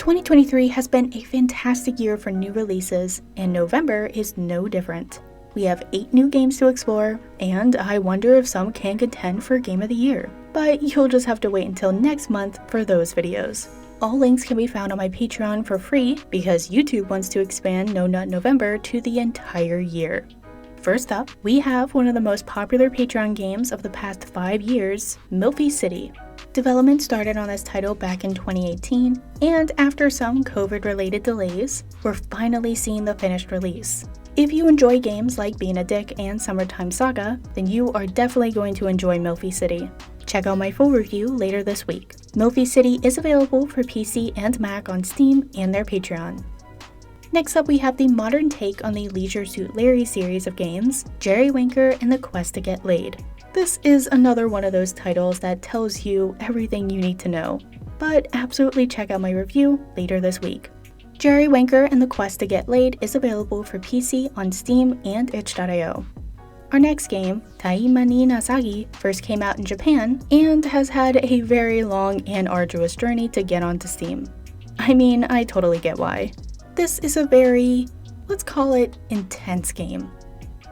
2023 has been a fantastic year for new releases, and November is no different. We have 8 new games to explore, and I wonder if some can contend for Game of the Year. But you'll just have to wait until next month for those videos. All links can be found on my Patreon for free because YouTube wants to expand No Nut November to the entire year. First up, we have one of the most popular Patreon games of the past 5 years, Milfy City. Development started on this title back in 2018, and after some COVID-related delays, we're finally seeing the finished release. If you enjoy games like Being a Dick and Summertime Saga, then you are definitely going to enjoy Milfy City. Check out my full review later this week. Milfy City is available for PC and Mac on Steam and their Patreon. Next up, we have the modern take on the Leisure Suit Larry series of games, Jerry Winker and the Quest to Get Laid. This is another one of those titles that tells you everything you need to know, but absolutely check out my review later this week. Jerry Winker and the Quest to Get Laid is available for PC on Steam and itch.io. Our next game, Taima ni Nasagi, first came out in Japan and has had a very long and arduous journey to get onto Steam. I mean, I totally get why. This is a very, let's call it, intense game.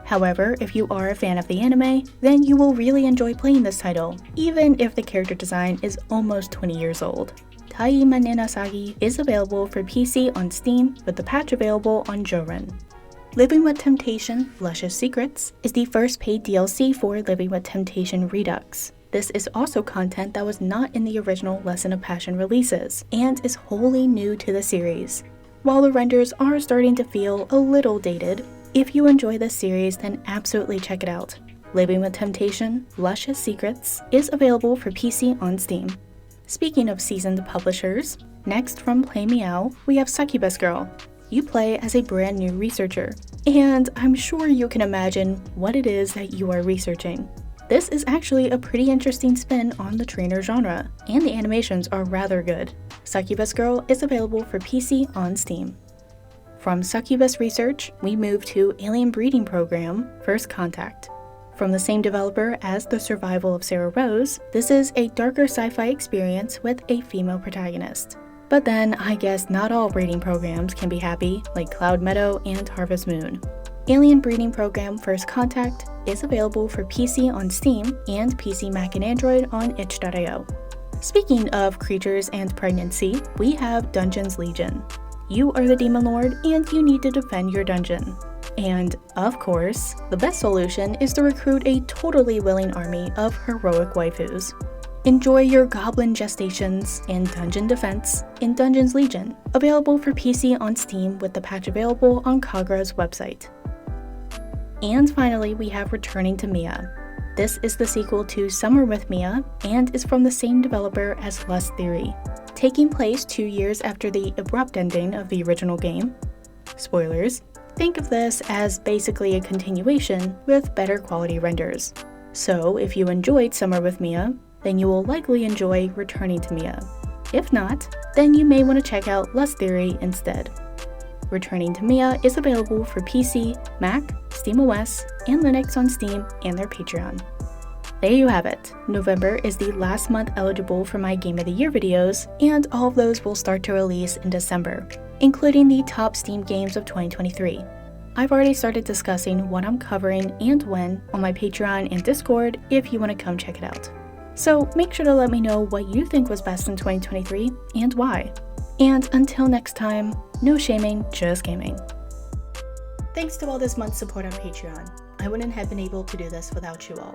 However, if you are a fan of the anime, then you will really enjoy playing this title, even if the character design is almost 20 years old. Taima ni Nasagi is available for PC on Steam with the patch available on Jorin. Living with Temptation Luscious Secrets is the first paid DLC for Living with Temptation Redux. This is also content that was not in the original Lesson of Passion releases, and is wholly new to the series. While the renders are starting to feel a little dated, if you enjoy this series, then absolutely check it out. Living with Temptation Luscious Secrets is available for PC on Steam. Speaking of seasoned publishers, next from Play Meow, we have Succubus Girl. You play as a brand new researcher, and I'm sure you can imagine what it is that you are researching. This is actually a pretty interesting spin on the trainer genre, and the animations are rather good. Succubus Girl is available for PC on Steam. From Succubus Research, we move to Alien Breeding Program First Contact. From the same developer as The Survival of Sarah Rose, this is a darker sci-fi experience with a female protagonist. But then, I guess not all breeding programs can be happy, like Cloud Meadow and Harvest Moon. Alien Breeding Program First Contact is available for PC on Steam and PC, Mac, and Android on itch.io. Speaking of creatures and pregnancy, we have Dungeons Legion. You are the Demon Lord and you need to defend your dungeon. And, of course, the best solution is to recruit a totally willing army of heroic waifus. Enjoy your goblin gestations and dungeon defense in Dungeons Legion, available for PC on Steam with the patch available on Kagura's website. And finally, we have Returning to Mia. This is the sequel to Summer with Mia and is from the same developer as Lust Theory, taking place 2 years after the abrupt ending of the original game. Spoilers, think of this as basically a continuation with better quality renders. So if you enjoyed Summer with Mia, then you will likely enjoy Returning to Mia. If not, then you may want to check out Lust Theory instead. Returning to Mia is available for PC, Mac, SteamOS, and Linux on Steam and their Patreon. There you have it. November is the last month eligible for my Game of the Year videos, and all of those will start to release in December, including the top Steam games of 2023. I've already started discussing what I'm covering and when on my Patreon and Discord if you want to come check it out. So make sure to let me know what you think was best in 2023 and why. And until next time, no shaming, just gaming. Thanks to all this month's support on Patreon. I wouldn't have been able to do this without you all.